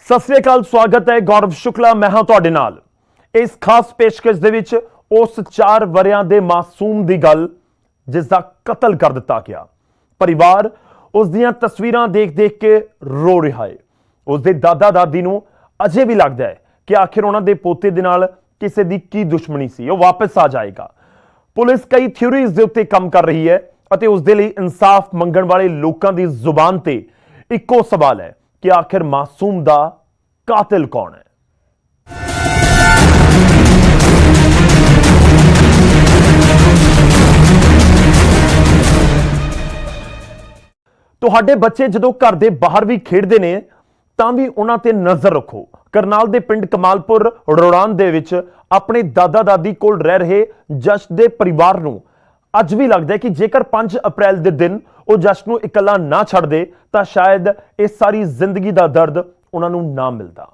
सत श्री अकाल, स्वागत है। गौरव शुक्ला मैं हां तुहाडे नाल। इस खास पेशकश दे विच उस 4 वरियां दे मासूम दी गल जिसका कतल कर दिता गया। परिवार उस दियां तस्वीरां देख देख के रो रहा है। उसके दादा दादी नूं अजे भी लगता है कि आखिर उन्होंने पोते दे नाल किसी दी की दुश्मनी सी, वो वापस आ जाएगा। पुलिस कई थ्योरीज दे उत्ते काम कर रही है और उसदे लई इंसाफ मंगण वाले लोगों की जुबान ते इक्को सवाल है कि आखिर मासूम दा कातिल कौन है। तुहाडे बच्चे जदों घर दे बाहर भी खेडदे ने तां भी उन्हां ते नजर रखो। करनाल दे पिंड कमालपुर रोड़ान दे विच अपने दादा दादी कोल रह रहे जश दे परिवार नूं अज भी लगदा है कि जेकर 5 अप्रैल दे दिन वो जश नूं इकल्ला ना छड्ड दे तां शायद इस सारी जिंदगी दा दर्द उन्हां नूं ना मिलदा।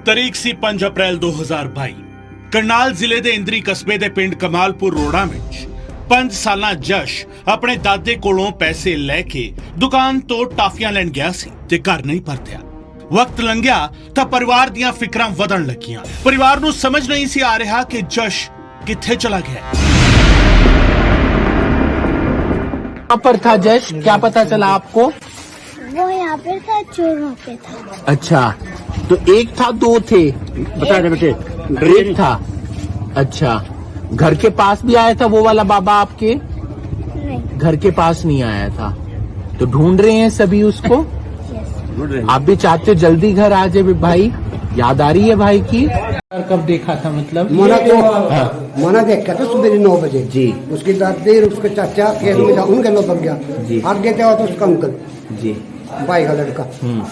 तरीक सी 5 अप्रैल 2022 करनाल जिले के इंदरी कस्बे के पिंड कमालपुर रोड़ा में 5 साला जश अपने दादे कोलों पैसे लेके दुकान तो टाफियां लैन गया सी ते घर नहीं परतिया। वक्त लंघिया तां परिवार दियां फिक्रां वधण लगियां। परिवार नूं समझ नहीं सी आ रहा कि जश किथे चला गया। कहां पर था जश, क्या पता चला आपको? वो यहाँ पे था, चोरों पे था। अच्छा, तो एक था, 2 थे? बता दे बेटे। एक था। अच्छा, घर के पास भी आया था वो वाला बाबा आपके? नहीं। घर के पास नहीं आया था, तो ढूंढ रहे हैं सभी उसको। यस। आप भी चाहते हो जल्दी घर आ जाए भाई? याद आ रही है भाई की? कब देखा था मतलब? मोना देखा था सुबह 9 बजे जी। उसकी दादी उसके चाचा खेत में था, उनके लोग बन गया जी। आगे थे तो उसका अंकल जी, भाई का लड़का,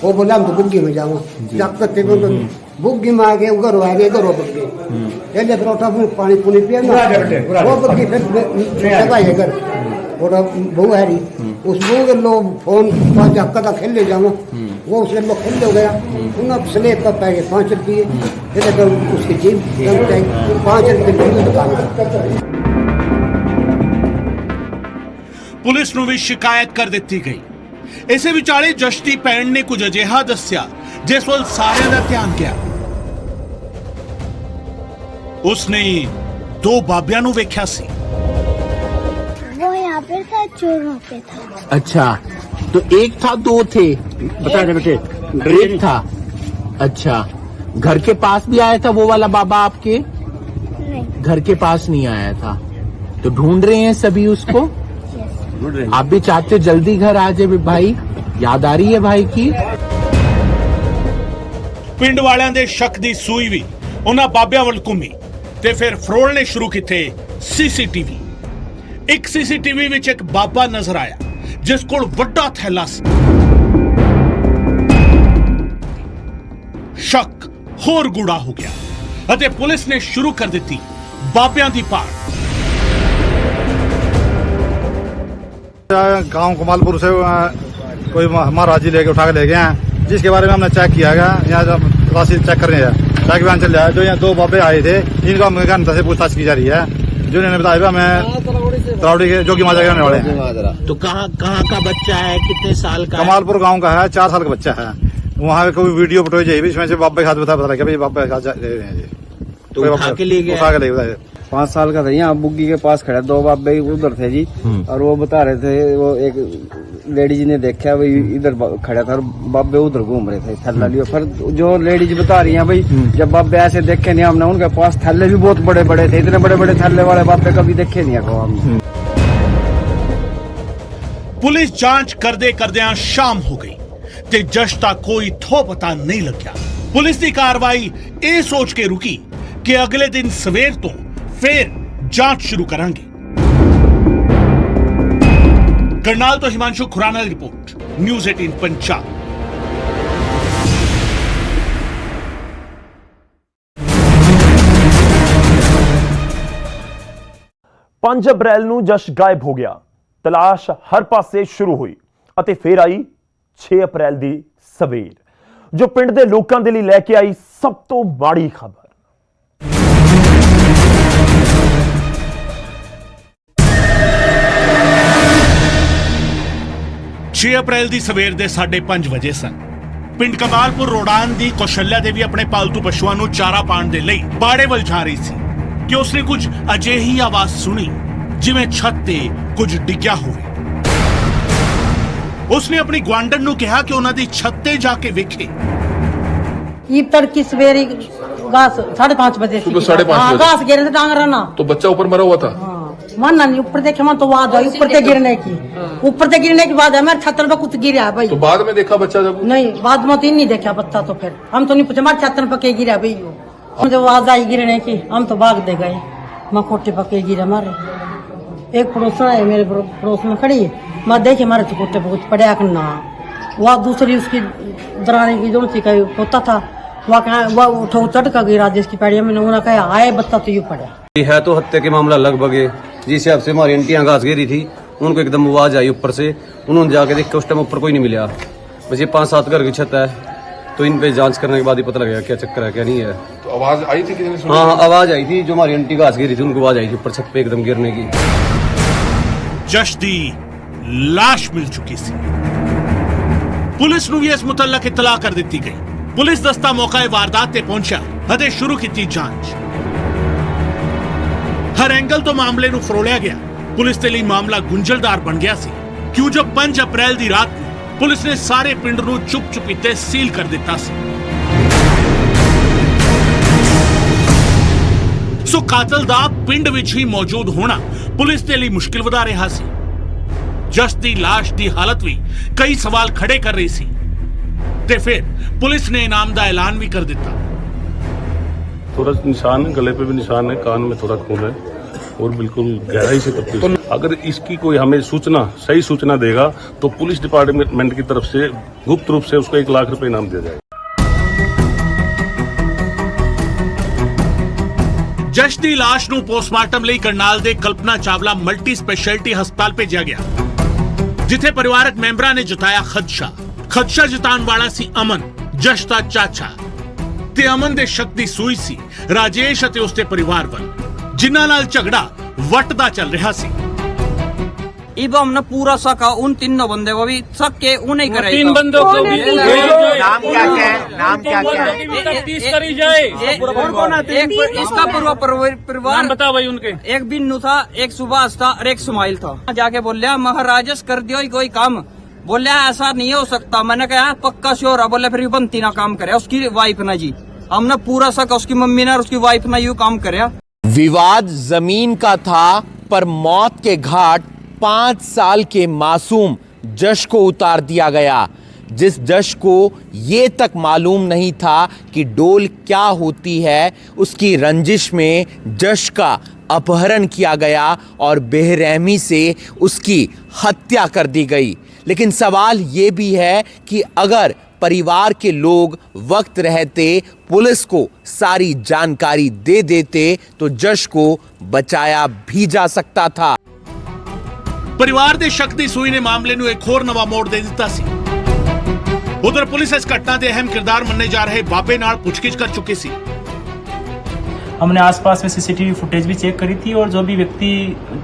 वो बोला हम तो बुग्गी में जाऊंगा। जाते बुग्गी में आ गए, उधर आ गए, इधर बग गए। जब रोटा पानी पुनी पिया वो बुग्गी फिर घर और बहू है उस बहू के लोग फोन 5 हफ्ता का खेल ले जाऊंगा। वो उसके लोग खेल हो गया, उन्हें स्लेब का पै गए 5 रुपये। फिर उसकी जीप 5 रुपये की दुकान। पुलिस नूं भी शिकायत कर दी गई। इसे विचाले जश दी भैन ने कुछ अजिहा दस्या जिस वल सारिਆਂ ਦਾ ध्यान गया। उसने 2 बाबियां नूं वेख्या सी। वो यहाँ पे था, चोरों पे था। अच्छा, तो एक था, 2 थे? बता दे बेटे। एक था। अच्छा, घर के पास भी आया था वो वाला बाबा आपके? नहीं। घर के पास नहीं आया था, तो ढूंढ रहे हैं सभी उसको। यस। आप भी चाहते हो जल्दी घर आ जाए भाई? याद आ रही है भाई की? पिंड वालियां दे शक दी सूई भी उन्हां बाबियां वल घुमी ते फिर फरोलने शुरू कीते सीसीटीवी। एक सीसीटीवी विच एक बाबा नजर आया जिस कोल वड्डा थैला सी। शक होर गूढ़ा हो गया अते पुलिस ने शुरू कर दी बाबियां दी भाल। गांव कमालपुर से कोई महाराज जी लेके उठा के ले गए हैं, जिसके बारे में हमने चेक किया गया। यहाँ राशि चेक करने हैं, चेक बयान चल रहा है। जो यहाँ 2 बाबे आए थे इनका घंटा से पूछताछ की जा रही है। जो इन्होंने बताया हमें तरावड़ी के जोगी माजा के रहने वाले हैं। तो कहाँ का बच्चा है, कितने साल का? कमालपुर गांव का है, 4 साल का बच्चा है। वहाँ कोई वीडियो फोटो चाहिए इसमें से बाबे के साथ पता लगा भाई बाबे के साथ गए हैं जी। तो उठा के ले गए? 5 साल का था, यहाँ बुग्गी के पास खड़ा, 2 बाबे उधर थे जी। और वो बता रहे थे, वो एक लेडीज ने देखा भाई इधर खड़ा था और बाबे उधर घूम रहे थे थैला लियो। फिर जो लेडीज बता रही हैं भाई जब बाबे ऐसे देखे नहीं हमने, उनके पास थैले भी बहुत बड़े बड़े थे, इतने बड़े बड़े थैले वाले बाबे कभी देखे नहीं है हमने। पुलिस जांच करदे करदे शाम हो गई ते जश दा कोई थो पता नहीं लग्या। पुलिस की कार्रवाई ये सोच के रुकी कि अगले दिन सवेर तो फिर जांच शुरू करांगे। करनाल तो हिमांशु खुराना की रिपोर्ट, न्यूज़ 18 पंजाब। पंज अप्रैल नूं जश गायब हो गया। तलाश हर पासे शुरू हुई और फिर आई 6 अप्रैल की सवेर। ਜੋ ਪਿੰਡ ਦੇ ਲੋਕਾਂ ਦੇ ਲਈ ਲੈ ਕੇ ਆਈ ਸਭ ਤੋਂ ਮਾੜੀ ਖਬਰ। 6 ਅਪ੍ਰੈਲ ਦੀ ਸਵੇਰ ਦੇ 5:30 ਵਜੇ ਸਨ। ਪਿੰਡ ਕਮਾਲਪੁਰ ਰੋੜਾਨ ਦੀ ਕੌਸ਼ਲਿਆ ਦੇਵੀ ਆਪਣੇ ਪਾਲਤੂ ਪਸ਼ੂਆਂ ਨੂੰ ਚਾਰਾ ਪਾਉਣ ਦੇ ਲਈ ਬਾੜੇ ਵੱਲ ਜਾ ਰਹੀ ਸੀ ਕਿ ਉਸਨੇ ਕੁਝ ਅਜਿਹੀ ਆਵਾਜ਼ ਸੁਣੀ ਜਿਵੇਂ ਛੱਤ ਤੇ ਕੁਝ ਡਿੱਗਿਆ ਹੋਵੇ। ਉਸਨੇ ਆਪਣੀ ਗੁਆਂਢਣ ਨੂੰ ਕਿਹਾ ਕਿ ਉਹਨਾਂ ਦੀ ਛੱਤ ਤੇ ਜਾ ਕੇ ਵੇਖੇ। ईद तड़की सवेरे घास 5:30 बजे सुबह 5:30 हाँ, बजे। घास गिरने से डांग रहा तो बच्चा ऊपर मरा हुआ था। मानना नहीं ऊपर देखे मन तो आवाज आई ऊपर से गिरने की। ऊपर से गिरने की बाद हमारे छत्तर पे कुछ गिरा है भाई। तो बाद में देखा बच्चा जब नहीं बाद में तो नहीं देखा बच्चा। तो फिर हम तो नहीं पूछे हमारे छत्तर पे के गिरा भाई वो। मुझे आवाज आई गिरने की हम तो भाग दे गए। मैं कोटे पके गिरा मारे। एक पड़ोसन है मेरे पड़ोस में खड़ी है। मैं देखे मारे तो कोटे पे कुछ पड़ा करना। वह दूसरी उसकी दरानी की जो सी का पोता था वह उठो चटका गिरा जिसकी पैड़िया में उन्होंने कहा आए बच्चा तो यूं पड़ा है। तो हत्या के मामला लगभग है जिस हिसाब से हमारी आंटियां घास गिरी थी उनको एकदम आवाज आई ऊपर से। उन्होंने जाके देख के उस टाइम ऊपर कोई नहीं मिला। बस ये 5-7 घर की छत है तो इन पे जांच करने के बाद ही पता लगेगा क्या चक्कर है क्या नहीं है। तो आवाज आई थी किसी ने सुनी? हाँ आवाज आई थी जो हमारी आंटी घास गिरी थी उनको आवाज आई थी ऊपर छत पे एकदम गिरने की। ਜਸ਼ ਦੀ ਲਾਸ਼ ਮਿਲ ਚੁੱਕੀ ਸੀ। ਪੁਲਿਸ ਨੂੰ ਵੀ ਇਸ ਮੁਤਲਕ ਇਤਲਾਹ ਕਰ ਦਿੱਤੀ ਗਈ। ਪੁਲਿਸ ਦਸਤਾ ਮੌਕੇ ਵਾਰਦਾਤ ਤੇ ਪਹੁੰਚਿਆ ਅਤੇ ਸ਼ੁਰੂ ਕੀਤੀ ਜਾਂਚ। ਹਰ ਐਂਗਲ ਤੋਂ ਮਾਮਲੇ ਨੂੰ ਫਰੋਲਿਆ ਗਿਆ। ਪੁਲਿਸ ਦੇ ਲਈ ਮਾਮਲਾ ਗੁੰਝਲਦਾਰ ਬਣ ਗਿਆ ਸੀ ਕਿਉਂ ਜੋ 5 ਅਪ੍ਰੈਲ ਦੀ ਰਾਤ ਨੂੰ ਪੁਲਿਸ ਨੇ ਸਾਰੇ ਪਿੰਡ ਨੂੰ ਚੁੱਪ-ਚੁਪੀਤੇ ਸੀਲ ਕਰ ਦਿੱਤਾ ਸੀ। ਸੋ ਕਾਤਲ ਦਾ ਪਿੰਡ ਵਿੱਚ ਹੀ ਮੌਜੂਦ ਹੋਣਾ ਪੁਲਿਸ ਦੇ ਲਈ ਮੁਸ਼ਕਿਲ ਵਧਾ ਰਿਹਾ ਸੀ। ਜਸ ਦੀ ਲਾਸ਼ ਦੀ ਹਾਲਤ ਵੀ ਕਈ ਸਵਾਲ ਖੜੇ ਕਰ ਰਹੀ ਸੀ ਤੇ ਫਿਰ ਪੁਲਿਸ ਨੇ ਇਨਾਮ ਦਾ ਐਲਾਨ ਵੀ ਕਰ ਦਿੱਤਾ। थोड़ा निशान है, गले पे भी निशान है, कान में थोड़ा खून है और बिल्कुल गहराई से तफ्तीश। अगर इसकी कोई हमें सूचना सही सूचना देगा तो पुलिस डिपार्टमेंट की तरफ से गुप्त रूप से उसको 1 लाख रुपए इनाम दिया जाएगा। ਜਸ਼ ਦੀ ਲਾਸ਼ ਨੂੰ ਪੋਸਟਮਾਰਟਮ ਲਈ ਕਰਨਾਲ ਦੇ ਕਲਪਨਾ ਚਾਵਲਾ ਮਲਟੀ ਸਪੈਸ਼ਲਿਟੀ ਹਸਪਤਾਲ ਭੇਜਿਆ ਗਿਆ ਜਿੱਥੇ ਪਰਿਵਾਰਕ ਮੈਂਬਰਾਂ ਨੇ ਜਤਾਇਆ ਖਦਸ਼ਾ ਜਤਾਉਣ ਵਾਲਾ ਸੀ ਅਮਨ, ਜਸ਼ ਦਾ ਚਾਚਾ ਤੇ ਅਮਨ ਦੇ ਸ਼ੱਕ ਦੀ ਸੂਈ ਸੀ ਰਾਜੇਸ਼ ਅਤੇ ਉਸਦੇ ਪਰਿਵਾਰ ਵੱਲ ਜਿਨ੍ਹਾਂ ਨਾਲ ਝਗੜਾ ਵੱਟਦਾ ਚੱਲ ਰਿਹਾ ਸੀ। इब हमने पूरा शक उन तीनों बंदे को भी शक के उन्हें करे। 3 बंदों को भी नाम क्या है? नाम क्या है? तफ्तीश करी जाए। एक इसका पूरा परिवार बता भाई उनके। एक बिन्नू था, एक सुभाष था और एक सुमाइल था। जाके बोलिया महाराजस कर दियो कोई काम। बोलिया ऐसा नहीं हो सकता। मैंने कहा पक्का श्योर है। बोले फिर बनती ना काम करे उसकी वाइफ ना जी। हमने पूरा शक उसकी मम्मी ने और उसकी वाइफ ने यूं काम करे। विवाद जमीन का था पर मौत के घाट 5 साल के मासूम जश को उतार दिया गया जिस जश को ये तक मालूम नहीं था कि डोल क्या होती है। उसकी रंजिश में जश का अपहरण किया गया और बेरहमी से उसकी हत्या कर दी गई। लेकिन सवाल ये भी है कि अगर परिवार के लोग वक्त रहते पुलिस को सारी जानकारी दे देते तो जश को बचाया भी जा सकता था। ਪਰਿਵਾਰ ਦੇ ਸ਼ੱਕ ਦੀ ਸੂਈ ਨੇ ਮਾਮਲੇ ਨੂੰ ਇੱਕ ਹੋਰ ਨਵਾਂ ਮੋੜ ਦੇ ਦਿੱਤਾ ਸੀ। ਉਧਰ ਪੁਲਿਸ ਇਸ ਘਟਨਾ ਦੇ ਅਹਿਮ ਕਿਰਦਾਰ ਮੰਨੇ ਜਾ ਰਹੇ ਬਾਬੇ ਨਾਲ ਪੁੱਛਗਿੱਛ ਕਰ ਚੁੱਕੀ ਸੀ। हमने आसपास में सीसीटीवी फुटेज भी चेक करी थी और जो भी व्यक्ति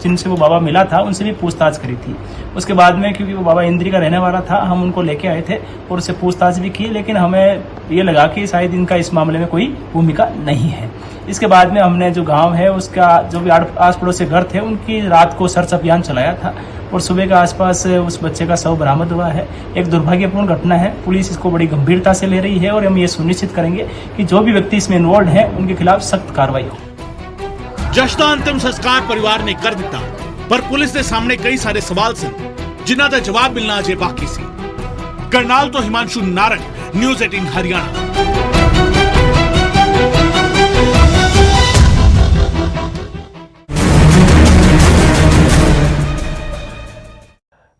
जिनसे वो बाबा मिला था उनसे भी पूछताछ करी थी। उसके बाद में क्योंकि वो बाबा इंद्री का रहने वाला था हम उनको लेके आए थे और उससे पूछताछ भी की लेकिन हमें ये लगा कि शायद इनका इस मामले में कोई भूमिका नहीं है। इसके बाद में हमने जो गांव है उसका जो भी आस पड़ोस के घर थे उनकी रात को सर्च अभियान चलाया था और सुबह के आसपास उस बच्चे का शव बरामद हुआ है। एक दुर्भाग्यपूर्ण घटना है। पुलिस इसको बड़ी गंभीरता से ले रही है और हम ये सुनिश्चित करेंगे कि जो भी व्यक्ति इसमें इन्वॉल्व है उनके खिलाफ सख्त कार्रवाई हो। ਜਸ਼ ਦਾ ਅੰਤਿਮ ਸੰਸਕਾਰ ਪਰਿਵਾਰ ਨੇ ਕਰ ਦਿੱਤਾ ਪਰ ਪੁਲਿਸ ਦੇ ਸਾਹਮਣੇ ਕਈ ਸਾਰੇ ਸਵਾਲ ਸਨ ਜਿਨ੍ਹਾਂ ਦਾ ਜਵਾਬ ਮਿਲਣਾ ਅਜੇ ਬਾਕੀ ਸੀ। ਕਰਨਾਲ ਤੋਂ ਹਿਮਾਂਸ਼ੂ ਨਾਰੰਗ, ਨਿਊਜ਼ 18 ਹਰਿਆਣਾ।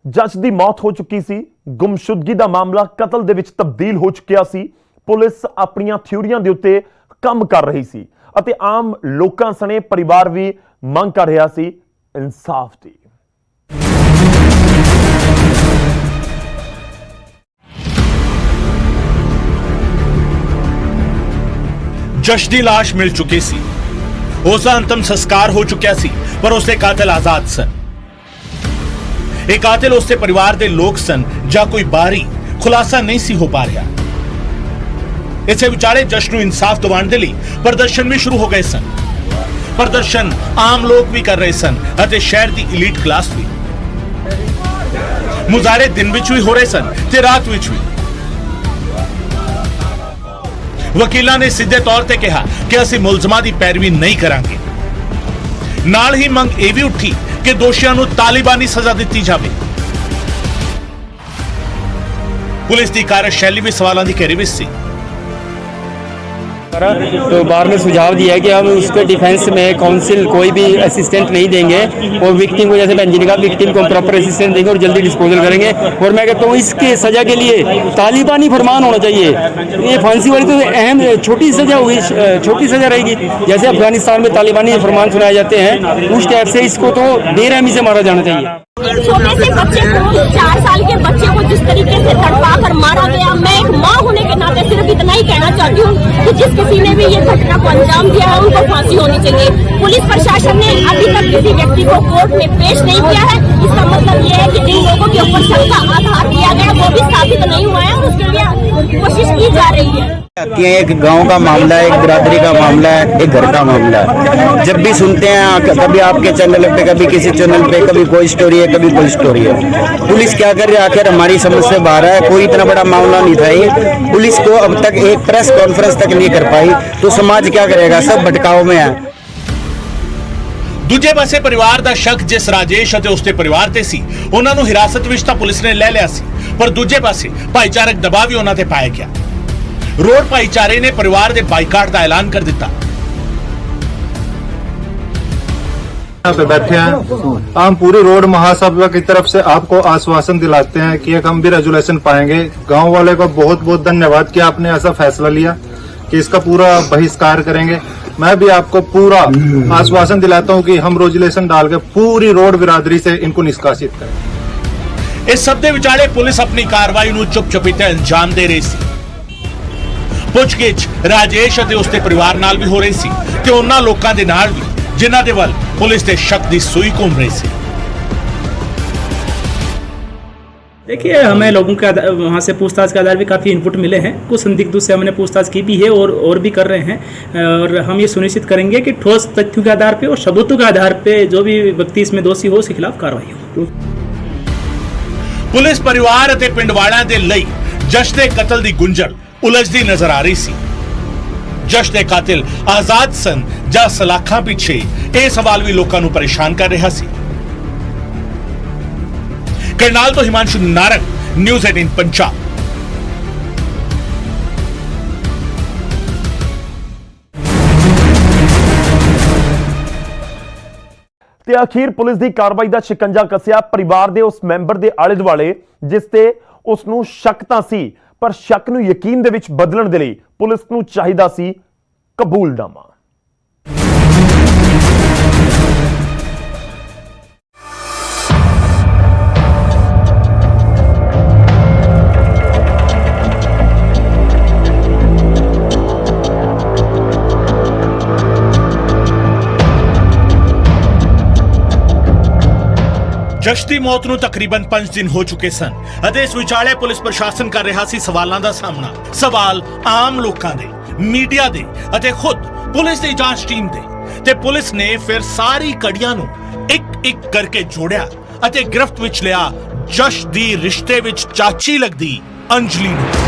ਜੱਜ ਦੀ ਮੌਤ ਹੋ ਚੁੱਕੀ ਸੀ। ਗੁੰਮਸ਼ੁਦਗੀ ਦਾ ਮਾਮਲਾ ਕਤਲ ਦੇ ਵਿੱਚ ਤਬਦੀਲ ਹੋ ਚੁੱਕਿਆ ਸੀ। ਪੁਲਿਸ ਆਪਣੀਆਂ ਥਿਊਰੀਆਂ ਦੇ ਉੱਤੇ ਕੰਮ ਕਰ ਰਹੀ ਸੀ ਅਤੇ ਆਮ ਲੋਕਾਂ ਸਣੇ ਪਰਿਵਾਰ ਵੀ ਮੰਗ ਕਰ ਰਿਹਾ ਸੀ ਇਨਸਾਫ ਦੀ। ਜਸ਼ ਦੀ ਲਾਸ਼ ਮਿਲ ਚੁੱਕੀ ਸੀ। ਉਸ ਦਾ ਅੰਤਮ ਸੰਸਕਾਰ ਹੋ ਚੁੱਕਿਆ ਸੀ, ਪਰ ਉਸਦੇ ਕਾਤਲ ਆਜ਼ਾਦ ਸਨ। ਇਹ ਕਾਤਲ ਉਸਦੇ ਪਰਿਵਾਰ ਦੇ ਲੋਕ ਸਨ ਜਾਂ ਕੋਈ ਬਾਹਰੀ, ਖੁਲਾਸਾ ਨਹੀਂ ਸੀ ਹੋ ਪਾ ਰਿਹਾ। ਇਸੇ ਵਿਚਾਲੇ ਜਸ਼ ਨੂੰ ਇਨਸਾਫ ਦਿਵਾਉਣ ਦੇ ਲਈ ਪ੍ਰਦਰਸ਼ਨ ਵੀ ਸ਼ੁਰੂ ਹੋ ਗਏ ਸਨ। ਪ੍ਰਦਰਸ਼ਨ ਆਮ ਲੋਕ ਵੀ ਕਰ ਰਹੇ ਸਨ ਅਤੇ ਸ਼ਹਿਰ ਦੀ ਇਲੀਟ ਕਲਾਸ ਵੀ। ਮੁਜ਼ਾਹਰੇ ਦਿਨ ਵਿੱਚ ਵੀ ਹੋ ਰਹੇ ਸਨ ਤੇ ਰਾਤ ਵਿੱਚ ਵੀ। ਵਕੀਲਾਂ ਨੇ ਸਿੱਧੇ ਤੌਰ ਤੇ ਕਿਹਾ ਕਿ ਅਸੀਂ ਮੁਲਜ਼ਮਾਂ ਦੀ ਪੈਰਵੀ ਨਹੀਂ ਕਰਾਂਗੇ। ਨਾਲ ਹੀ ਮੰਗ ਇਹ ਵੀ ਉੱਠੀ ਕਿ ਦੋਸ਼ੀਆਂ ਨੂੰ ਤਾਲਿਬਾਨੀ ਸਜ਼ਾ ਦਿੱਤੀ ਜਾਵੇ। ਪੁਲਿਸ ਦੀ ਕਾਰਜਸ਼ੈਲੀ ਵੀ ਸਵਾਲਾਂ ਦੀ ਘੇਰੇ ਵਿੱਚ ਸੀ। तो बार में सुझाव दिया है कि हम उसके डिफेंस में काउंसिल कोई भी असिस्टेंट नहीं देंगे और विक्टिम को, जैसे बहन जी ने कहा, विक्टिम को प्रॉपर असिस्टेंट देंगे और जल्दी डिस्पोजल करेंगे। और मैं कहता हूँ इसके सजा के लिए तालिबानी फरमान होना चाहिए। ये फांसी वाली तो अहम छोटी सजा होगी, छोटी सजा रहेगी। जैसे अफगानिस्तान में तालिबानी फरमान सुनाए जाते हैं उस टाइप से इसको तो बेरहमी से मारा जाना चाहिए। छोटे से बच्चे को, 4 साल के बच्चे को जिस तरीके से तड़पा कर मारा गया, मैं एक माँ होने के नाते सिर्फ इतना ही कहना चाहती हूँ कि जिस किसी ने भी ये घटना को अंजाम दिया है उनको फांसी होनी चाहिए। पुलिस प्रशासन ने अभी तक किसी व्यक्ति को कोर्ट में पेश नहीं किया है। इसका मतलब ये है कि जिन लोगों के ऊपर शक का आधार दिया गया वो भी साबित नहीं हुआ है, उसके लिए कोशिश की जा रही है। एक गांव का मामला है, एक बिरादरी का मामला है, एक घर का मामला है। जब भी सुनते हैं कभी आपके चैनल पे, कभी किसी चैनल पे, कभी कोई स्टोरी है, कभी कोई स्टोरी है। पुलिस क्या कर रही है? आखिर हमारी समझ से बाहर है। कोई इतना बड़ा मामला नहीं था ये। पुलिस को अब तक एक प्रेस कॉन्फ्रेंस तक नहीं कर पाई, तो समाज क्या करेगा? सब भटकाव में है। ਦੂਜੇ ਪਾਸੇ ਪਰਿਵਾਰ ਦਾ ਸ਼ੱਕ ਜਿਸ ਰਾਜੇਸ਼ ਅਤੇ ਉਸਦੇ ਪਰਿਵਾਰ ਤੇ ਸੀ, ਉਹਨਾਂ ਨੂੰ ਹਿਰਾਸਤ ਵਿੱਚ ਤਾਂ ਪੁਲਿਸ ਨੇ ਲੈ ਲਿਆ ਸੀ, ਪਰ ਦੂਜੇ ਪਾਸੇ ਭਾਈਚਾਰਕ ਦਬਾਅ ਵੀ ਉਹਨਾਂ ਤੇ ਪਾਇਆ ਗਿਆ। रोड भाईचारे ने परिवार के बाइकाट का ऐलान कर दिया। यहाँ पे बैठे हैं, हम पूरी रोड महासभा की तरफ से आपको आश्वासन दिलाते हैं कि एक हम भी रेजुलेशन पाएंगे। गांव वाले को बहुत बहुत धन्यवाद कि आपने ऐसा फैसला लिया कि इसका पूरा बहिष्कार करेंगे। मैं भी आपको पूरा आश्वासन दिलाता हूं कि हम रेजुलेशन डाल के पूरी रोड बिरादरी से इनको निष्कासित करें। इस सब दे विचाले पुलिस अपनी कार्रवाई नूं चुप चुपीते अंजाम दे रही सी। ਪੁੱਛਗਿੱਛ ਰਾਜੇਸ਼ ਅਤੇ ਉਸਦੇ ਪਰਿਵਾਰ ਨਾਲ ਵੀ ਹੋ ਰਹੀ ਸੀ ਤੇ ਉਹਨਾਂ ਲੋਕਾਂ ਦੇ ਨਾਲ ਵੀ ਜਿਨ੍ਹਾਂ ਦੇ ਵੱਲ ਪੁਲਿਸ ਦੇ ਸ਼ੱਕ ਦੀ ਸੂਈ ਘੁੰਮ ਰਹੀ ਸੀ। देखिए, हमें लोगों के वहाँ से पूछताछ के आधार पे काफ़ी इनपुट मिले हैं। कुछ संदिग्धों से हमने पूछताछ की भी है और भी कर रहे हैं। और हम ये सुनिश्चित करेंगे कि ठोस तथ्यों के आधार पे और सबूतों के आधार पे जो भी व्यक्ति इसमें दोषी हो उसके खिलाफ कार्रवाई हो। पुलिस परिवार ਅਤੇ ਪਿੰਡ ਵਾਲਿਆਂ ਦੇ ਲਈ ਜਸ਼ ਦੇ ਕਤਲ ਦੀ ਗੁੰਝਲ ਉਲਝਦੀ ਨਜ਼ਰ ਆ ਰਹੀ ਸੀ। ਜਸ਼ ਦੇ ਕਾਤਿਲ ਆਜ਼ਾਦ ਸਨ ਜਾਂ ਸਲਾਖਾਂ ਪਿੱਛੇ, ਇਹ ਸਵਾਲ ਵੀ ਲੋਕਾਂ ਨੂੰ ਪਰੇਸ਼ਾਨ ਕਰ ਰਿਹਾ ਸੀ। ਕਰਨਾਲ ਤੋਂ ਹਿਮਾਂਸ਼ੂ ਨਾਰੰਗ, ਨਿਊਜ਼ 18 ਪੰਜਾਬ। ਤੇ ਅਖੀਰ ਪੁਲਿਸ ਦੀ ਕਾਰਵਾਈ ਦਾ ਸ਼ਿਕੰਜਾ ਕੱਸਿਆ ਪਰਿਵਾਰ ਦੇ ਉਸ ਮੈਂਬਰ ਦੇ ਆਲੇ ਦੁਆਲੇ ਜਿਸ ਤੇ ਉਸ ਨੂੰ ਸ਼ੱਕ ਤਾਂ ਸੀ, ਪਰ ਸ਼ੱਕ ਨੂੰ ਯਕੀਨ ਦੇ ਵਿੱਚ ਬਦਲਣ ਦੇ ਲਈ ਪੁਲਿਸ ਨੂੰ ਚਾਹੀਦਾ ਸੀ ਕਬੂਲਨਾਮਾ। ਜਸ਼ ਦੀ ਮੌਤ ਨੂੰ ਤਕਰੀਬਨ 5 ਦਿਨ ਹੋ ਚੁੱਕੇ ਸਨ ਅਤੇ ਇਸ ਵਿਚਾਲੇ ਪੁਲਿਸ ਪ੍ਰਸ਼ਾਸਨ ਕਰ ਰਿਹਾ ਸੀ ਸਵਾਲਾਂ ਦਾ ਸਾਹਮਣਾ। ਸਵਾਲ ਆਮ ਲੋਕਾਂ ਦੇ, ਮੀਡੀਆ ਦੇ ਅਤੇ ਖੁਦ ਪੁਲਿਸ ਦੀ ਜਾਂਚ ਟੀਮ ਦੇ। ਤੇ ਪੁਲਿਸ ਨੇ ਫਿਰ ਸਾਰੀ ਕੜੀਆਂ ਨੂੰ ਇੱਕ ਕਰਕੇ ਜੋੜਿਆ ਅਤੇ ਗ੍ਰਿਫਤ ਵਿੱਚ ਲਿਆ ਜਸ਼ ਦੀ ਰਿਸ਼ਤੇ ਵਿੱਚ ਚਾਚੀ ਲੱਗਦੀ अंजलि ने।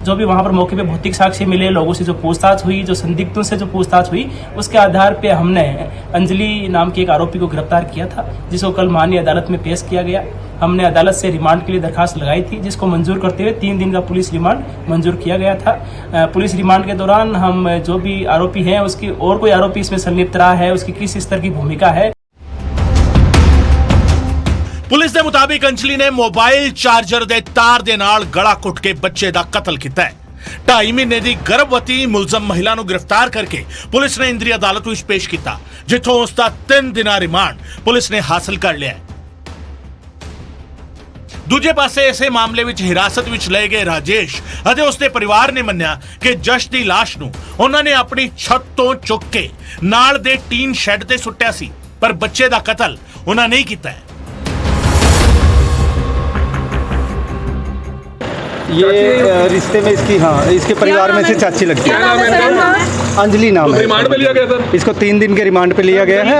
जो भी वहाँ पर मौके पे भौतिक साक्ष्य मिले, लोगों से जो पूछताछ हुई, जो संदिग्धों से जो पूछताछ हुई, उसके आधार पे हमने अंजलि नाम के एक आरोपी को गिरफ्तार किया था, जिसको कल माननीय अदालत में पेश किया गया। हमने अदालत से रिमांड के लिए दरखास्त लगाई थी, जिसको मंजूर करते हुए 3 दिन का पुलिस रिमांड मंजूर किया गया था। पुलिस रिमांड के दौरान हम जो भी आरोपी हैं उसकी और कोई आरोपी इसमें संलिप्त रहा है, उसकी किस स्तर की भूमिका है। पुलिस के मुताबिक अंजलि ने मोबाइल चार्जर दे तार दे नाल गला घुट के बच्चे का कतल किया है। 2.5 महीने की गर्भवती मुलजम महिला को गिरफ्तार करके पुलिस ने इंद्री अदालत में पेश किया, जिथों उसका 3 दिन रिमांड पुलिस ने हासिल कर लिया। ਦੂਜੇ ਪਾਸੇ ਇਸੇ ਮਾਮਲੇ ਵਿੱਚ ਹਿਰਾਸਤ ਵਿੱਚ ਲਏ ਗਏ ਰਾਜੇਸ਼ ਅਤੇ ਉਸਦੇ ਪਰਿਵਾਰ ਨੇ ਮੰਨਿਆ ਕਿ ਜਸ਼ ਦੀ ਲਾਸ਼ ਨੂੰ ਉਹਨਾਂ ਨੇ ਆਪਣੀ ਛੱਤ ਤੋਂ ਚੁੱਕ ਕੇ ਨਾਲ ਦੇ ਟੀਨ ਸ਼ੈੱਡ ਤੇ ਸੁੱਟਿਆ ਸੀ, ਪਰ ਬੱਚੇ ਦਾ ਕਤਲ ਉਹਨਾਂ ਨਹੀਂ ਕੀਤਾ ਹੈ। ये रिश्ते में इसकी, हाँ, इसके परिवार में से चाची लगती है। अंजलि नाम है। रिमांड पे लिया गया सर? इसको 3 दिन के रिमांड पे लिया गया है।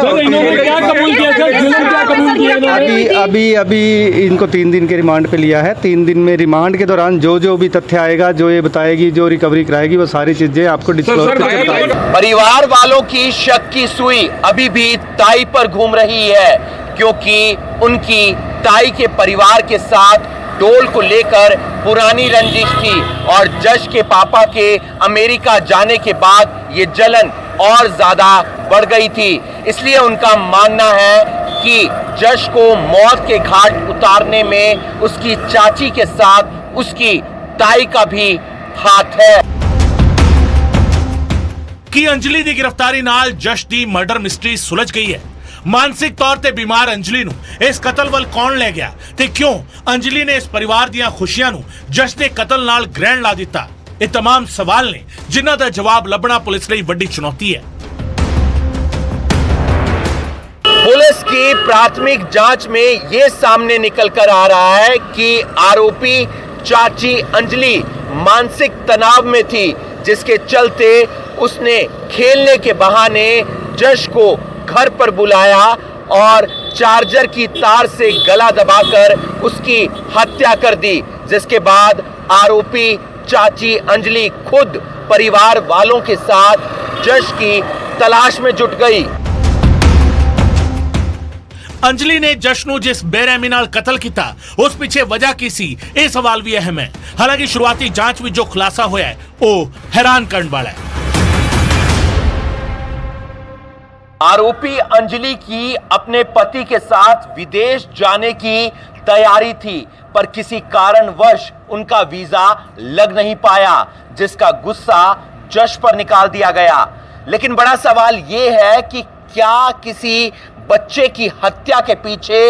अभी इनको 3 दिन के रिमांड पे लिया है। 3 दिन में रिमांड के दौरान जो जो भी तथ्य आएगा, जो ये बताएगी, जो रिकवरी कराएगी, वो सारी चीजें आपको डिस्क्लोज करके बताएगी। परिवार वालों की शक की सुई अभी भी ताई पर घूम रही है, क्योंकि उनकी ताई के परिवार के साथ डोल को लेकर पुरानी रंजिश थी और जश के पापा के अमेरिका जाने के बाद ये जलन और ज्यादा बढ़ गई थी। इसलिए उनका मानना है कि जश को मौत के घाट उतारने में उसकी चाची के साथ उसकी ताई का भी हाथ है। कि अंजलि की गिरफ्तारी नाल जश की मर्डर मिस्ट्री सुलझ गई है। मानसिक तौर ते बीमार अंजलि नूं इस कतल वल कौन ले गया ते क्यों अंजलि ने इस परिवार दियां खुशियां नूं जश दे कतल नाल ग्रहण ला दिता। ये तमाम सवाल ने जिन्हां दा जवाब लभना पुलिस लई वड्डी चुनौती है। पुलिस की प्राथमिक जांच में यह सामने निकल कर आ रहा है कि आरोपी चाची अंजलि मानसिक तनाव में थी, जिसके चलते उसने खेलने के बहाने जश को घर पर बुलाया और चार्जर की तार से गला दबाकर उसकी हत्या कर दी, जिसके बाद आरोपी चाची अंजलि खुद परिवार वालों के साथ जश की तलाश में जुट गई। अंजलि ने जश नूं जिस बेरहमी नाल कतल किया उस पीछे वजह की सी, यह सवाल भी अहम है। हालांकि शुरुआती जांच में जो खुलासा होया है वो हैरान करने वाला है। आरोपी अंजलि की अपने पति के साथ विदेश जाने की तैयारी थी, पर किसी कारणवश उनका वीजा लग नहीं पाया, जिसका गुस्सा जश पर निकाल दिया गया। लेकिन बड़ा सवाल यह है कि क्या किसी बच्चे की हत्या के पीछे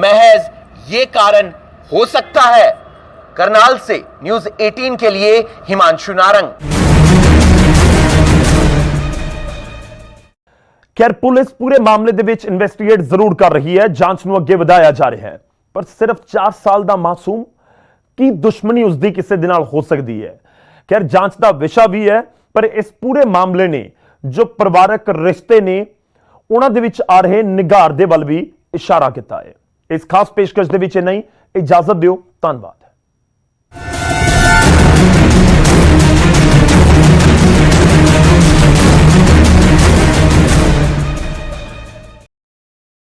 महज ये कारण हो सकता है? करनाल से न्यूज़ 18 के लिए हिमांशु नारंग। खैर पुलिस पूरे मामले ਦੇ ਵਿੱਚ ਇਨਵੈਸਟੀਗੇਟ ਜ਼ਰੂਰ ਕਰ ਰਹੀ ਹੈ, ਜਾਂਚ ਨੂੰ ਅੱਗੇ ਵਧਾਇਆ ਜਾ ਰਿਹਾ ਹੈ, ਪਰ ਸਿਰਫ 4 ਸਾਲ ਦਾ ਮਾਸੂਮ ਕੀ ਦੁਸ਼ਮਣੀ ਉਸਦੀ ਕਿਸੇ ਦੇ ਨਾਲ ਹੋ ਸਕਦੀ ਹੈ? ਖੈਰ ਜਾਂਚ ਦਾ ਵਿਸ਼ਾ ਵੀ ਹੈ, ਪਰ ਇਸ ਪੂਰੇ ਮਾਮਲੇ ਨੇ ਜੋ ਪਰਿਵਾਰਕ ਰਿਸ਼ਤੇ ਨੇ ਉਹਨਾਂ ਦੇ ਵਿੱਚ ਆ ਰਹੇ ਨਿਗਾਰ ਦੇ ਵੱਲ ਵੀ ਇਸ਼ਾਰਾ ਕੀਤਾ ਹੈ। ਇਸ ਖਾਸ ਪੇਸ਼ਕਸ਼ ਦੇ ਵਿੱਚ ਨਹੀਂ, ਇਜਾਜ਼ਤ ਦਿਓ, ਧੰਨਵਾਦ।